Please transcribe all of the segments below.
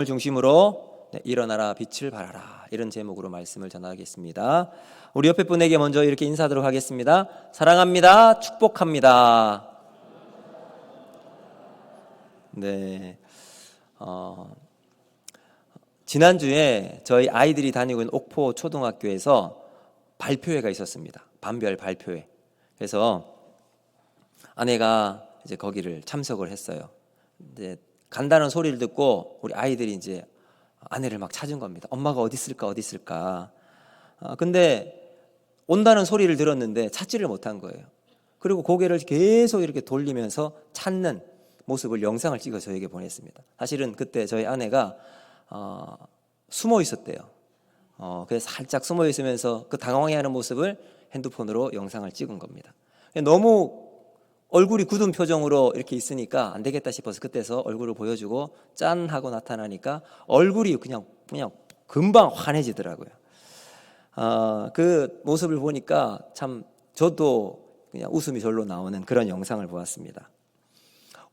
중심으로 일어나라 빛을 발하라, 이런 제목으로 말씀을 전하겠습니다. 우리 옆에 분에게 먼저 이렇게 인사하도록 하겠습니다. 사랑합니다. 축복합니다. 네. 지난주에 저희 아이들이 다니고 있는 옥포 초등학교에서 발표회가 있었습니다. 반별 발표회. 그래서 아내가 이제 거기를 참석을 했어요. 이제 간다는 소리를 듣고 우리 아이들이 이제 아내를 막 찾은 겁니다. 엄마가 어디 있을까 어디 있을까. 근데 온다는 소리를 들었는데 찾지를 못한 거예요. 그리고 고개를 계속 이렇게 돌리면서 찾는 모습을 영상을 찍어 저에게 보냈습니다. 사실은 그때 저희 아내가 숨어 있었대요. 그래서 살짝 숨어 있으면서 그 당황해하는 모습을 핸드폰으로 영상을 찍은 겁니다. 너무 얼굴이 굳은 표정으로 이렇게 있으니까 안 되겠다 싶어서 그때서 얼굴을 보여주고 짠 하고 나타나니까 얼굴이 그냥 금방 환해지더라고요. 그 모습을 보니까 참 저도 그냥 웃음이 절로 나오는 그런 영상을 보았습니다.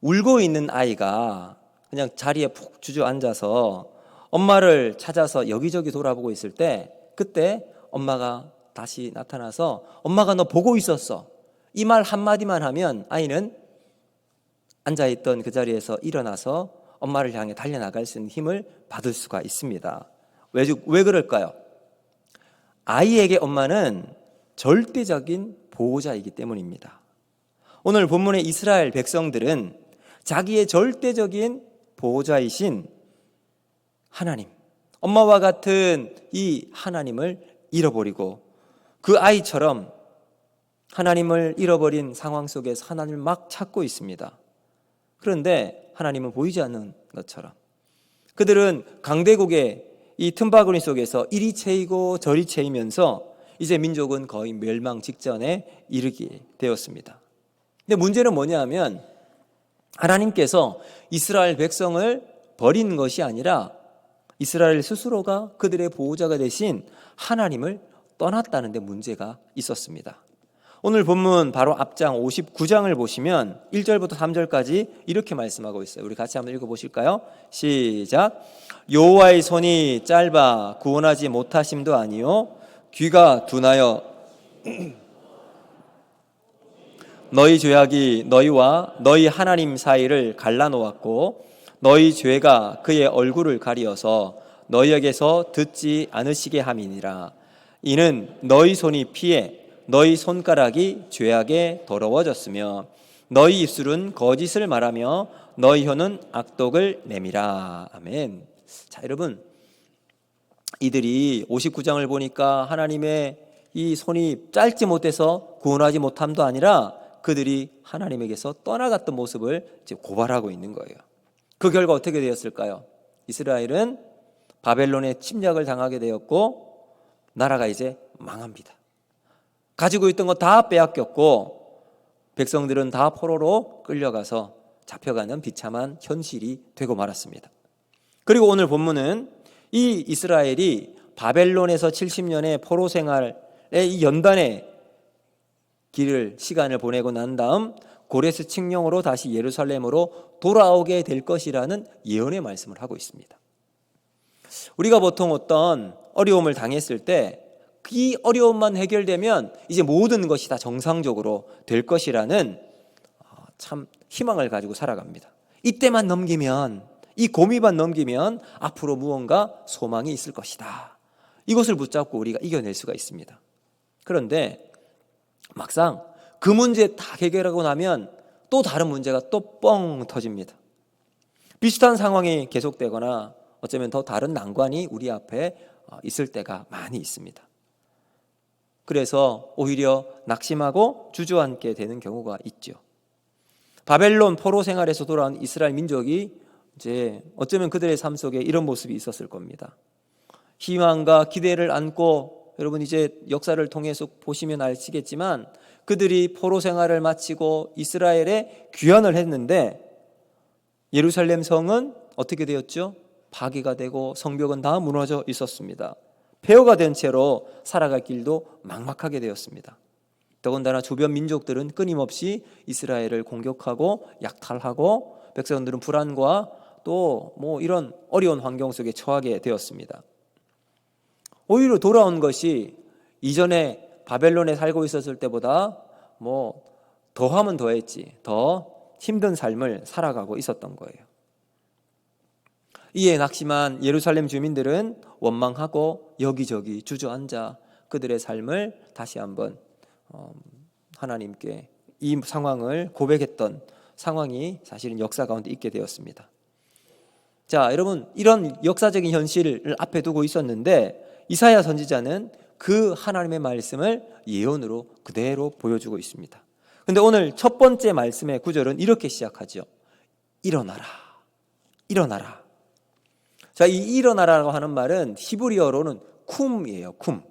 울고 있는 아이가 그냥 자리에 푹 주저앉아서 엄마를 찾아서 여기저기 돌아보고 있을 때, 그때 엄마가 다시 나타나서 엄마가 너 보고 있었어, 이 말 한마디만 하면 아이는 앉아있던 그 자리에서 일어나서 엄마를 향해 달려나갈 수 있는 힘을 받을 수가 있습니다. 왜 그럴까요? 아이에게 엄마는 절대적인 보호자이기 때문입니다. 오늘 본문의 이스라엘 백성들은 자기의 절대적인 보호자이신 하나님, 엄마와 같은 이 하나님을 잃어버리고 그 아이처럼 하나님을 잃어버린 상황 속에서 하나님을 막 찾고 있습니다. 그런데 하나님은 보이지 않는 것처럼 그들은 강대국의 이 틈바구니 속에서 이리 채이고 저리 채이면서 이제 민족은 거의 멸망 직전에 이르게 되었습니다. 근데 문제는 뭐냐면 하나님께서 이스라엘 백성을 버린 것이 아니라 이스라엘 스스로가 그들의 보호자가 되신 하나님을 떠났다는 데 문제가 있었습니다. 오늘 본문 바로 앞장 59장을 보시면 1절부터 3절까지 이렇게 말씀하고 있어요. 우리 같이 한번 읽어보실까요? 시작. 여호와의 손이 짧아 구원하지 못하심도 아니요 귀가 둔하여 너희 죄악이 너희와 너희 하나님 사이를 갈라놓았고 너희 죄가 그의 얼굴을 가리어서 너희에게서 듣지 않으시게 함이니라. 이는 너희 손이 피해 너희 손가락이 죄악에 더러워졌으며 너희 입술은 거짓을 말하며 너희 혀는 악독을 내밀어. 아멘. 자, 여러분, 이들이 59장을 보니까 하나님의 이 손이 짧지 못해서 구원하지 못함도 아니라 그들이 하나님에게서 떠나갔던 모습을 이제 고발하고 있는 거예요. 그 결과 어떻게 되었을까요? 이스라엘은 바벨론의 침략을 당하게 되었고 나라가 이제 망합니다. 가지고 있던 거 다 빼앗겼고 백성들은 다 포로로 끌려가서 잡혀가는 비참한 현실이 되고 말았습니다. 그리고 오늘 본문은 이 이스라엘이 바벨론에서 70년의 포로 생활의 이 연단의 시간을 보내고 난 다음 고레스 칙령으로 다시 예루살렘으로 돌아오게 될 것이라는 예언의 말씀을 하고 있습니다. 우리가 보통 어떤 어려움을 당했을 때 이 어려움만 해결되면 이제 모든 것이 다 정상적으로 될 것이라는 참 희망을 가지고 살아갑니다. 이때만 넘기면, 이 고비만 넘기면 앞으로 무언가 소망이 있을 것이다. 이것을 붙잡고 우리가 이겨낼 수가 있습니다. 그런데 막상 그 문제 다 해결하고 나면 또 다른 문제가 또 뻥 터집니다. 비슷한 상황이 계속되거나 어쩌면 더 다른 난관이 우리 앞에 있을 때가 많이 있습니다. 그래서 오히려 낙심하고 주저앉게 되는 경우가 있죠. 바벨론 포로 생활에서 돌아온 이스라엘 민족이 이제 어쩌면 그들의 삶 속에 이런 모습이 있었을 겁니다. 희망과 기대를 안고, 여러분 이제 역사를 통해서 보시면 아시겠지만 그들이 포로 생활을 마치고 이스라엘에 귀환을 했는데 예루살렘 성은 어떻게 되었죠? 파괴가 되고 성벽은 다 무너져 있었습니다. 폐허가 된 채로 살아갈 길도 막막하게 되었습니다. 더군다나 주변 민족들은 끊임없이 이스라엘을 공격하고 약탈하고 백성들은 불안과 또 뭐 이런 어려운 환경 속에 처하게 되었습니다. 오히려 돌아온 것이 이전에 바벨론에 살고 있었을 때보다 뭐 더하면 더했지 더 힘든 삶을 살아가고 있었던 거예요. 이에 낙심한 예루살렘 주민들은 원망하고 여기저기 주저앉아 그들의 삶을 다시 한번 하나님께 이 상황을 고백했던 상황이 사실은 역사 가운데 있게 되었습니다. 자, 여러분, 이런 역사적인 현실을 앞에 두고 있었는데 이사야 선지자는 그 하나님의 말씀을 예언으로 그대로 보여주고 있습니다. 근데 오늘 첫 번째 말씀의 구절은 이렇게 시작하죠. 일어나라. 일어나라. 자, 이 일어나라고 하는 말은 히브리어로는 쿰이에요. 쿰.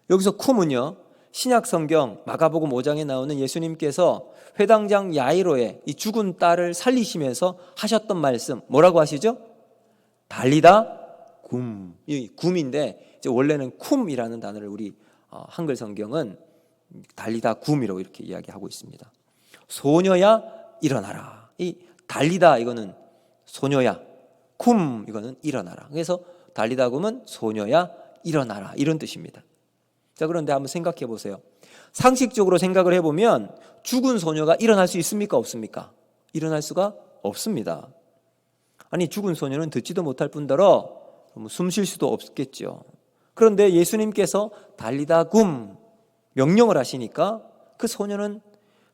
여기서 쿰은요, 신약 성경 마가복음 5장에 나오는 예수님께서 회당장 야이로의 이 죽은 딸을 살리시면서 하셨던 말씀, 뭐라고 하시죠? 달리다 굼. 이 굼인데 원래는 쿰이라는 단어를 우리 한글 성경은 달리다 굼이라고 이렇게 이야기하고 있습니다. 소녀야 일어나라. 이 달리다 이거는 소녀야, 굼 이거는 일어나라. 그래서 달리다 굼은 소녀야 일어나라 이런 뜻입니다. 자, 그런데 한번 생각해 보세요. 상식적으로 생각을 해보면 죽은 소녀가 일어날 수 있습니까? 없습니까? 일어날 수가 없습니다. 아니, 죽은 소녀는 듣지도 못할 뿐더러 숨 쉴 수도 없겠죠. 그런데 예수님께서 달리다 굼 명령을 하시니까 그 소녀는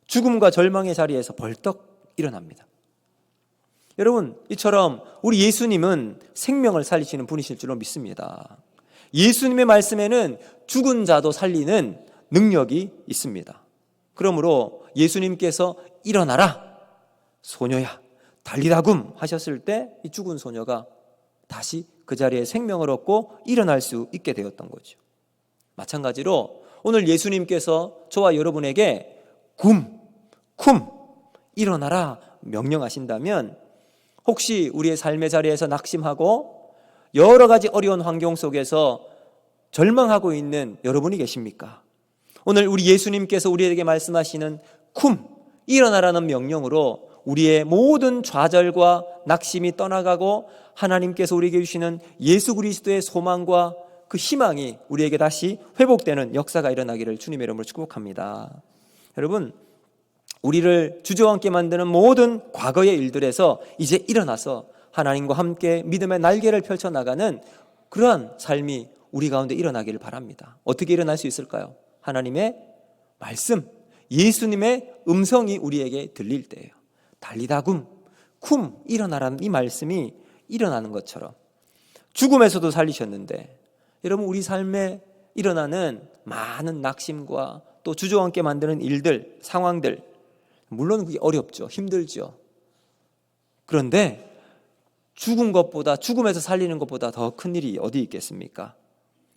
죽음과 절망의 자리에서 벌떡 일어납니다. 여러분, 이처럼 우리 예수님은 생명을 살리시는 분이실 줄로 믿습니다. 예수님의 말씀에는 죽은 자도 살리는 능력이 있습니다. 그러므로 예수님께서 일어나라 소녀야 달리다 굼 하셨을 때 이 죽은 소녀가 다시 그 자리에 생명을 얻고 일어날 수 있게 되었던 거죠. 마찬가지로 오늘 예수님께서 저와 여러분에게 굼 일어나라 명령하신다면 혹시 우리의 삶의 자리에서 낙심하고 여러 가지 어려운 환경 속에서 절망하고 있는 여러분이 계십니까? 오늘 우리 예수님께서 우리에게 말씀하시는 쿰 일어나라는 명령으로 우리의 모든 좌절과 낙심이 떠나가고 하나님께서 우리에게 주시는 예수 그리스도의 소망과 그 희망이 우리에게 다시 회복되는 역사가 일어나기를 주님의 이름으로 축복합니다. 여러분, 우리를 주저앉게 만드는 모든 과거의 일들에서 이제 일어나서 하나님과 함께 믿음의 날개를 펼쳐나가는 그러한 삶이 우리 가운데 일어나기를 바랍니다. 어떻게 일어날 수 있을까요? 하나님의 말씀, 예수님의 음성이 우리에게 들릴 때예요. 달리다 굼 일어나라는 이 말씀이 일어나는 것처럼 죽음에서도 살리셨는데 여러분, 우리 삶에 일어나는 많은 낙심과 또 주저앉게 만드는 일들, 상황들, 물론 그게 어렵죠. 힘들죠. 그런데 죽은 것보다, 죽음에서 살리는 것보다 더 큰 일이 어디 있겠습니까?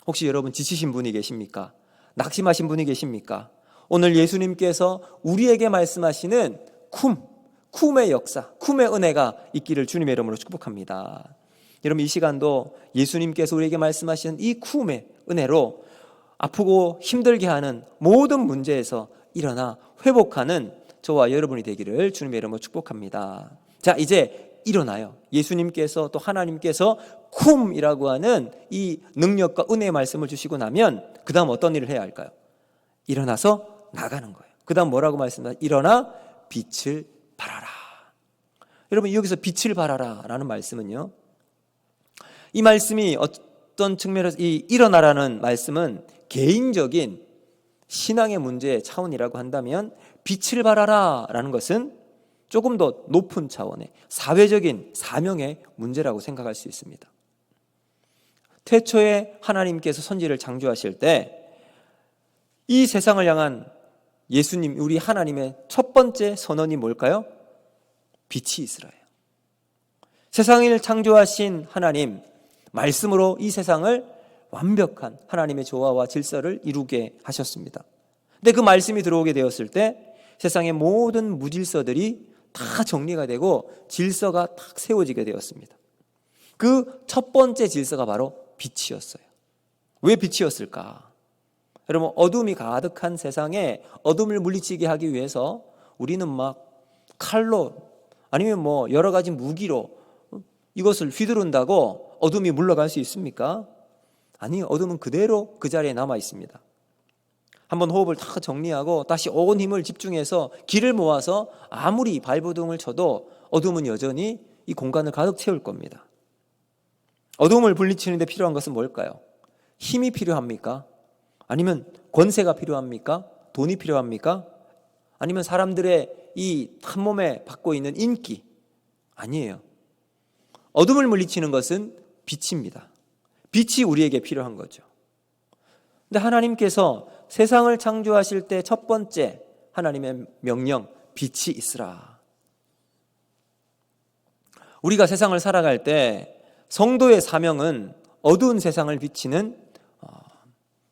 혹시 여러분 지치신 분이 계십니까? 낙심하신 분이 계십니까? 오늘 예수님께서 우리에게 말씀하시는 쿰의 역사, 쿰의 은혜가 있기를 주님의 이름으로 축복합니다. 여러분, 이 시간도 예수님께서 우리에게 말씀하시는 이 쿰의 은혜로 아프고 힘들게 하는 모든 문제에서 일어나 회복하는 저와 여러분이 되기를 주님의 이름으로 축복합니다. 자, 이제 일어나요. 예수님께서 또 하나님께서 쿰이라고 하는 이 능력과 은혜의 말씀을 주시고 나면 그 다음 어떤 일을 해야 할까요? 일어나서 나가는 거예요. 그 다음 뭐라고 말씀하세요? 일어나 빛을 발하라. 여러분, 여기서 빛을 발하라 라는 말씀은요, 이 말씀이 어떤 측면에서 이 일어나라는 말씀은 개인적인 신앙의 문제의 차원이라고 한다면 빛을 발하라 라는 것은 조금 더 높은 차원의 사회적인 사명의 문제라고 생각할 수 있습니다. 태초에 하나님께서 선지를 창조하실 때 이 세상을 향한 예수님, 우리 하나님의 첫 번째 선언이 뭘까요? 빛이 있으라요. 세상을 창조하신 하나님, 말씀으로 이 세상을 완벽한 하나님의 조화와 질서를 이루게 하셨습니다. 근데 그 말씀이 들어오게 되었을 때 세상의 모든 무질서들이 다 정리가 되고 질서가 딱 세워지게 되었습니다. 그 첫 번째 질서가 바로 빛이었어요. 왜 빛이었을까? 여러분, 어둠이 가득한 세상에 어둠을 물리치게 하기 위해서 우리는 막 칼로 아니면 뭐 여러 가지 무기로 이것을 휘두른다고 어둠이 물러갈 수 있습니까? 아니요. 어둠은 그대로 그 자리에 남아 있습니다. 한번 호흡을 다 정리하고 다시 온 힘을 집중해서 기를 모아서 아무리 발버둥을 쳐도 어둠은 여전히 이 공간을 가득 채울 겁니다. 어둠을 물리치는 데 필요한 것은 뭘까요? 힘이 필요합니까? 아니면 권세가 필요합니까? 돈이 필요합니까? 아니면 사람들의 이 한 몸에 받고 있는 인기? 아니에요. 어둠을 물리치는 것은 빛입니다. 빛이 우리에게 필요한 거죠. 근데 하나님께서 세상을 창조하실 때 첫 번째 하나님의 명령, 빛이 있으라. 우리가 세상을 살아갈 때 성도의 사명은 어두운 세상을 비치는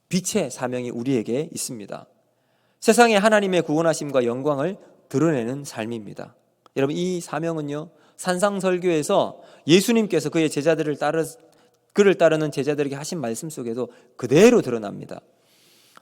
빛의 사명이 우리에게 있습니다. 세상에 하나님의 구원하심과 영광을 드러내는 삶입니다. 여러분, 이 사명은요, 산상설교에서 예수님께서 그를 따르는 제자들에게 하신 말씀 속에도 그대로 드러납니다.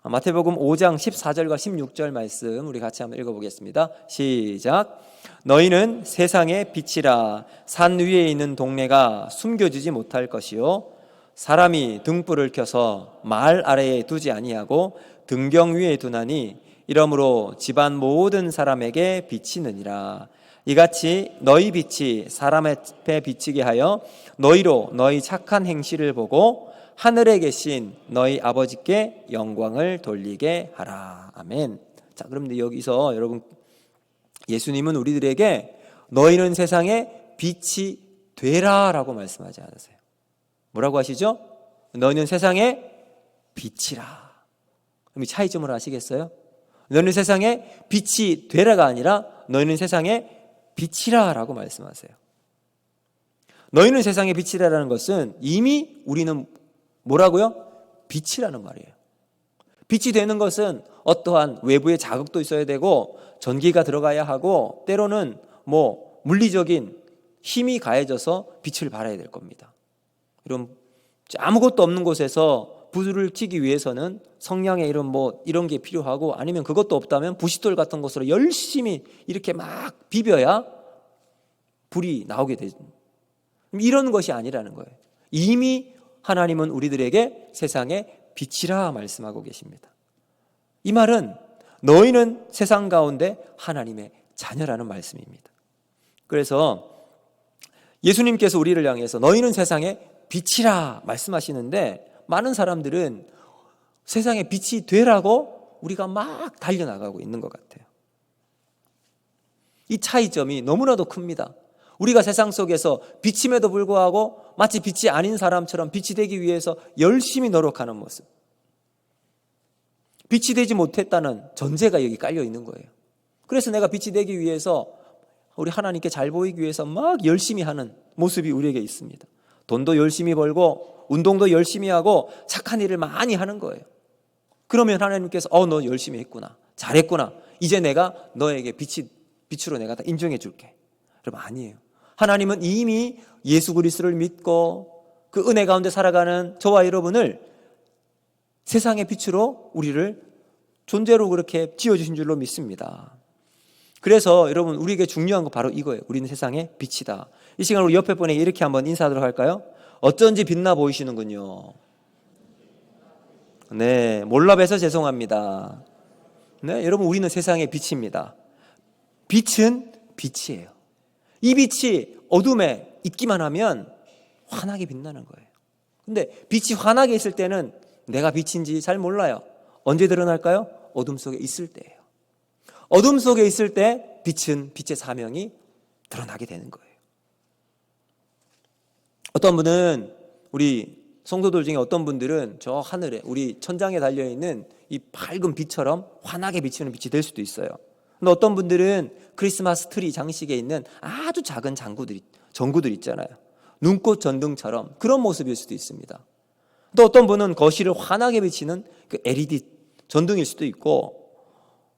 마태복음 5장 14절과 16절 말씀 우리 같이 한번 읽어보겠습니다. 시작. 너희는 세상의 빛이라. 산 위에 있는 동네가 숨겨지지 못할 것이요 사람이 등불을 켜서 말 아래에 두지 아니하고 등경 위에 두나니 이러므로 집안 모든 사람에게 비치느니라. 이같이 너희 빛이 사람 앞에 비치게 하여 너희로 너희 착한 행실을 보고 하늘에 계신 너희 아버지께 영광을 돌리게 하라. 아멘. 자, 그럼 여기서 여러분, 예수님은 우리들에게 너희는 세상의 빛이 되라라고 말씀하지 않으세요. 뭐라고 하시죠? 너희는 세상의 빛이라. 그럼 이 차이점을 아시겠어요? 너희는 세상의 빛이 되라가 아니라 너희는 세상의 빛이라라고 말씀하세요. 너희는 세상의 빛이라라는 것은 이미 우리는 뭐라고요? 빛이라는 말이에요. 빛이 되는 것은 어떠한 외부의 자극도 있어야 되고 전기가 들어가야 하고 때로는 물리적인 힘이 가해져서 빛을 발해야 될 겁니다. 아무것도 없는 곳에서 불을 켜기 위해서는 성냥에 이런 게 필요하고 아니면 그것도 없다면 부싯돌 같은 것으로 열심히 이렇게 막 비벼야 불이 나오게 되죠. 이런 것이 아니라는 거예요. 이미 하나님은 우리들에게 세상의 빛이라 말씀하고 계십니다. 이 말은 너희는 세상 가운데 하나님의 자녀라는 말씀입니다. 그래서 예수님께서 우리를 향해서 너희는 세상의 빛이라 말씀하시는데 많은 사람들은 세상의 빛이 되라고 우리가 막 달려나가고 있는 것 같아요. 이 차이점이 너무나도 큽니다. 우리가 세상 속에서 빛임에도 불구하고 마치 빛이 아닌 사람처럼 빛이 되기 위해서 열심히 노력하는 모습. 빛이 되지 못했다는 전제가 여기 깔려 있는 거예요. 그래서 내가 빛이 되기 위해서 우리 하나님께 잘 보이기 위해서 막 열심히 하는 모습이 우리에게 있습니다. 돈도 열심히 벌고 운동도 열심히 하고 착한 일을 많이 하는 거예요. 그러면 하나님께서 너 열심히 했구나, 잘했구나, 이제 내가 너에게 빛으로 내가 다 인정해 줄게. 여러분, 아니에요. 하나님은 이미 예수 그리스도를 믿고 그 은혜 가운데 살아가는 저와 여러분을 세상의 빛으로 우리를 존재로 그렇게 지어주신 줄로 믿습니다. 그래서 여러분, 우리에게 중요한 거 바로 이거예요. 우리는 세상의 빛이다. 이 시간 우리 옆에 분에게 이렇게 한번 인사하도록 할까요? 어쩐지 빛나 보이시는군요. 네, 몰라 뵈서 죄송합니다. 네, 여러분, 우리는 세상의 빛입니다. 빛은 빛이에요. 이 빛이 어둠에 있기만 하면 환하게 빛나는 거예요. 근데 빛이 환하게 있을 때는 내가 빛인지 잘 몰라요. 언제 드러날까요? 어둠 속에 있을 때예요. 어둠 속에 있을 때 빛은 빛의 사명이 드러나게 되는 거예요. 어떤 분은, 우리 성도들 중에 어떤 분들은 저 하늘에 우리 천장에 달려있는 이 밝은 빛처럼 환하게 비치는 빛이 될 수도 있어요. 근데 어떤 분들은 크리스마스 트리 장식에 있는 아주 작은 전구들 있잖아요. 눈꽃 전등처럼 그런 모습일 수도 있습니다. 또 어떤 분은 거실을 환하게 비치는 그 LED 전등일 수도 있고,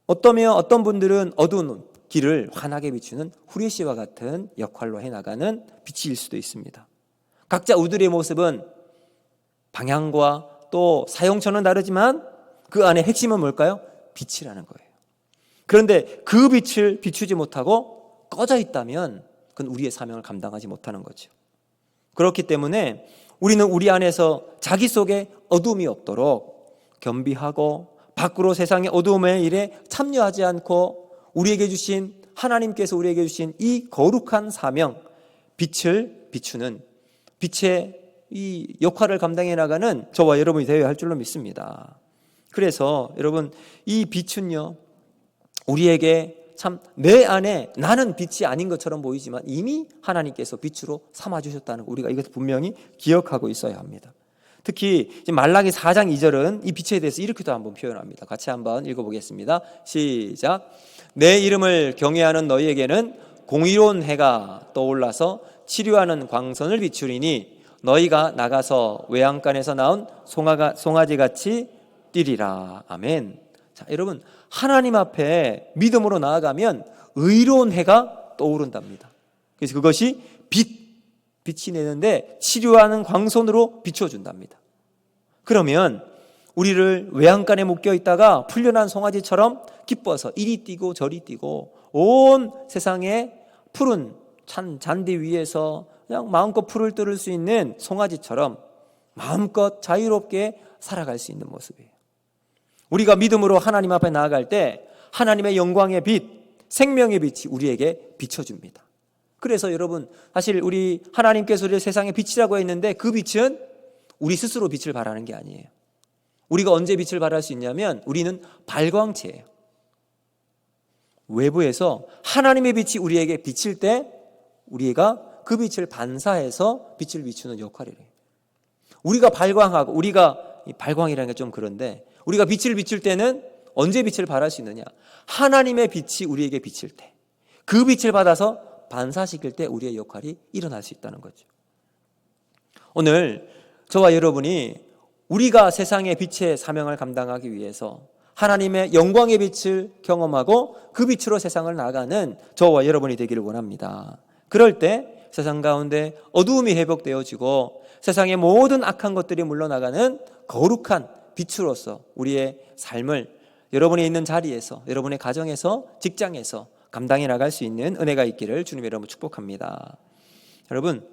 어떤 분들은 어두운 길을 환하게 비추는 후레쉬와 같은 역할로 해나가는 빛일 수도 있습니다. 각자 우리의 모습은 방향과 또 사용처는 다르지만 그 안에 핵심은 뭘까요? 빛이라는 거예요. 그런데 그 빛을 비추지 못하고 꺼져 있다면 그건 우리의 사명을 감당하지 못하는 거죠. 그렇기 때문에 우리는 우리 안에서 자기 속에 어둠이 없도록 겸비하고 밖으로 세상의 어두움의 일에 참여하지 않고 우리에게 주신 하나님께서 우리에게 주신 이 거룩한 사명, 빛을 비추는 빛의 이 역할을 감당해 나가는 저와 여러분이 되어야 할 줄로 믿습니다. 그래서 여러분, 이 빛은요, 우리에게 참 내 안에 나는 빛이 아닌 것처럼 보이지만 이미 하나님께서 빛으로 삼아주셨다는 거, 우리가 이것을 분명히 기억하고 있어야 합니다. 특히 말라기 4장 2절은 이 빛에 대해서 이렇게도 한번 표현합니다. 같이 한번 읽어보겠습니다. 시작. 내 이름을 경외하는 너희에게는 공의로운 해가 떠올라서 치료하는 광선을 비추리니 너희가 나가서 외양간에서 나온 송아지같이 뛰리라. 아멘. 자, 여러분, 하나님 앞에 믿음으로 나아가면 의로운 해가 떠오른답니다. 그래서 그것이 빛이 내는데 치료하는 광선으로 비춰준답니다. 그러면 우리를 외양간에 묶여 있다가 풀려난 송아지처럼 기뻐서 이리 뛰고 저리 뛰고 온 세상의 푸른 잔디 위에서 그냥 마음껏 풀을 뜯을 수 있는 송아지처럼 마음껏 자유롭게 살아갈 수 있는 모습이에요. 우리가 믿음으로 하나님 앞에 나아갈 때 하나님의 영광의 빛, 생명의 빛이 우리에게 비춰줍니다. 그래서 여러분, 사실 우리 하나님께서 우리를 세상의 빛이라고 했는데 그 빛은 우리 스스로 빛을 발하는 게 아니에요. 우리가 언제 빛을 발할 수 있냐면 우리는 발광체예요. 외부에서 하나님의 빛이 우리에게 비칠 때 우리가 그 빛을 반사해서 빛을 비추는 역할이래요. 우리가 발광하고, 우리가 발광이라는 게 좀 그런데 우리가 빛을 비출 때는 언제 빛을 발할 수 있느냐? 하나님의 빛이 우리에게 비칠 때, 그 빛을 받아서 반사시킬 때 우리의 역할이 일어날 수 있다는 거죠. 오늘 저와 여러분이 우리가 세상의 빛의 사명을 감당하기 위해서 하나님의 영광의 빛을 경험하고 그 빛으로 세상을 나가는 저와 여러분이 되기를 원합니다. 그럴 때 세상 가운데 어두움이 회복되어지고 세상의 모든 악한 것들이 물러나가는 거룩한 빛으로서 우리의 삶을 여러분이 있는 자리에서, 여러분의 가정에서, 직장에서 감당해 나갈 수 있는 은혜가 있기를 주님 여러분 축복합니다. 여러분,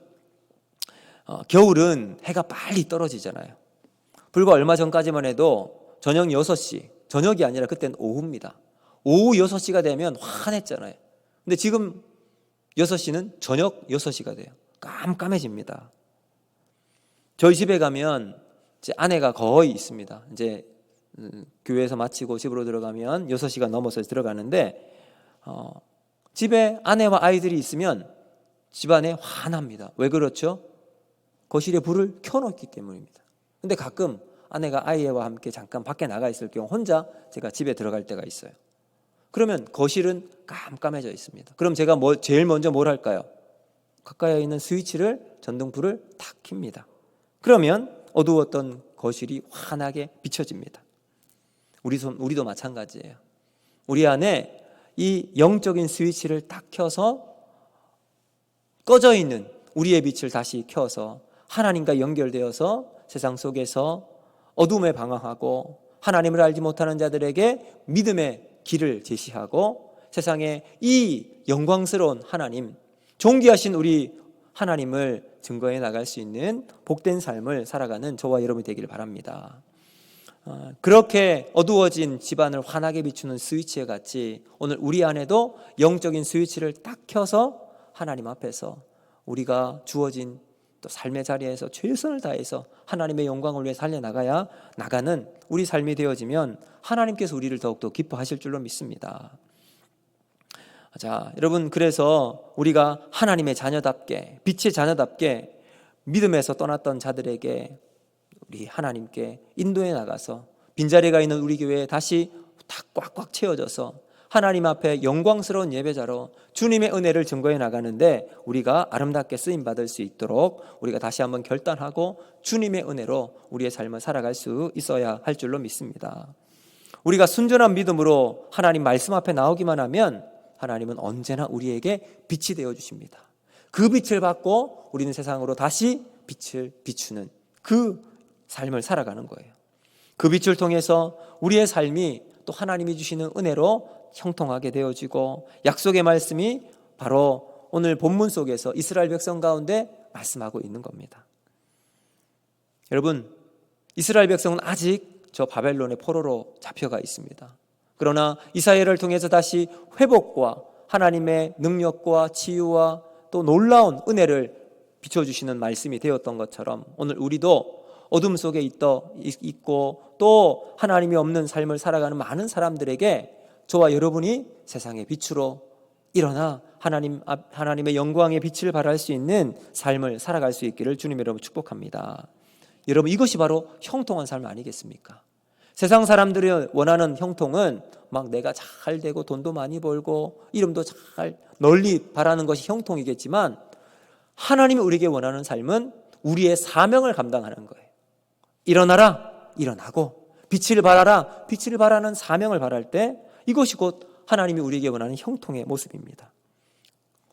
겨울은 해가 빨리 떨어지잖아요. 불과 얼마 전까지만 해도 저녁 6시, 저녁이 아니라 그때는 오후입니다. 오후 6시가 되면 환했잖아요. 근데 지금 6시는 저녁 6시가 돼요. 깜깜해집니다. 저희 집에 가면 제 아내가 거의 있습니다. 이제 교회에서 마치고 집으로 들어가면 6시가 넘어서 들어가는데 집에 아내와 아이들이 있으면 집안에 환합니다. 왜 그렇죠? 거실에 불을 켜놓기 때문입니다. 근데 가끔 아내가 아이와 함께 잠깐 밖에 나가 있을 경우 혼자 제가 집에 들어갈 때가 있어요. 그러면 거실은 깜깜해져 있습니다. 그럼 제가 제일 먼저 뭘 할까요? 가까이 있는 스위치를, 전등불을 탁 켭니다. 그러면 어두웠던 거실이 환하게 비춰집니다. 우리도 마찬가지예요. 우리 안에 이 영적인 스위치를 딱 켜서 꺼져 있는 우리의 빛을 다시 켜서 하나님과 연결되어서 세상 속에서 어둠에 방황하고 하나님을 알지 못하는 자들에게 믿음의 길을 제시하고 세상에 이 영광스러운 하나님, 존귀하신 우리 하나님을 증거해 나갈 수 있는 복된 삶을 살아가는 저와 여러분이 되기를 바랍니다. 그렇게 어두워진 집안을 환하게 비추는 스위치에 같이 오늘 우리 안에도 영적인 스위치를 딱 켜서 하나님 앞에서 우리가 주어진 또 삶의 자리에서 최선을 다해서 하나님의 영광을 위해 살려나가야 나가는 우리 삶이 되어지면 하나님께서 우리를 더욱더 기뻐하실 줄로 믿습니다. 자, 여러분, 그래서 우리가 하나님의 자녀답게, 빛의 자녀답게 믿음에서 떠났던 자들에게 우리 하나님께 인도해 나가서 빈자리가 있는 우리 교회에 다시 다 꽉꽉 채워져서 하나님 앞에 영광스러운 예배자로 주님의 은혜를 증거해 나가는데 우리가 아름답게 쓰임받을 수 있도록 우리가 다시 한번 결단하고 주님의 은혜로 우리의 삶을 살아갈 수 있어야 할 줄로 믿습니다. 우리가 순전한 믿음으로 하나님 말씀 앞에 나오기만 하면 하나님은 언제나 우리에게 빛이 되어 주십니다. 그 빛을 받고 우리는 세상으로 다시 빛을 비추는 그 삶을 살아가는 거예요. 그 빛을 통해서 우리의 삶이 또 하나님이 주시는 은혜로 형통하게 되어지고 약속의 말씀이 바로 오늘 본문 속에서 이스라엘 백성 가운데 말씀하고 있는 겁니다. 여러분, 이스라엘 백성은 아직 저 바벨론의 포로로 잡혀가 있습니다. 그러나 이사야를 통해서 다시 회복과 하나님의 능력과 치유와 또 놀라운 은혜를 비춰주시는 말씀이 되었던 것처럼 오늘 우리도 어둠 속에 있고 또 하나님이 없는 삶을 살아가는 많은 사람들에게 저와 여러분이 세상의 빛으로 일어나 하나님의 영광의 빛을 발할 수 있는 삶을 살아갈 수 있기를 주님 여러분 축복합니다. 여러분, 이것이 바로 형통한 삶 아니겠습니까? 세상 사람들이 원하는 형통은 막 내가 잘 되고 돈도 많이 벌고 이름도 잘 널리 바라는 것이 형통이겠지만, 하나님이 우리에게 원하는 삶은 우리의 사명을 감당하는 거예요. 일어나라, 일어나고 빛을 발하라, 빛을 발하는 사명을 발할 때 이것이 곧 하나님이 우리에게 원하는 형통의 모습입니다.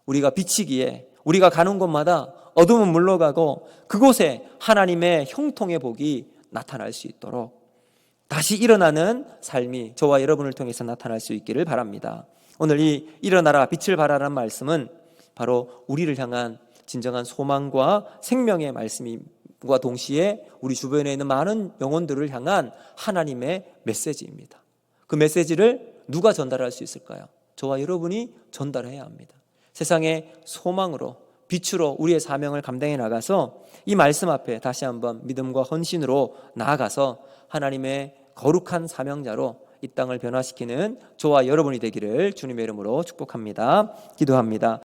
우리가 비치기에 우리가 가는 곳마다 어둠은 물러가고 그곳에 하나님의 형통의 복이 나타날 수 있도록 다시 일어나는 삶이 저와 여러분을 통해서 나타날 수 있기를 바랍니다. 오늘 이 일어나라 빛을 발하라는 말씀은 바로 우리를 향한 진정한 소망과 생명의 말씀과 동시에 우리 주변에 있는 많은 영혼들을 향한 하나님의 메시지입니다. 그 메시지를 누가 전달할 수 있을까요? 저와 여러분이 전달해야 합니다. 세상의 소망으로 빛으로 우리의 사명을 감당해 나가서 이 말씀 앞에 다시 한번 믿음과 헌신으로 나아가서 하나님의 거룩한 사명자로 이 땅을 변화시키는 저와 여러분이 되기를 주님의 이름으로 축복합니다. 기도합니다.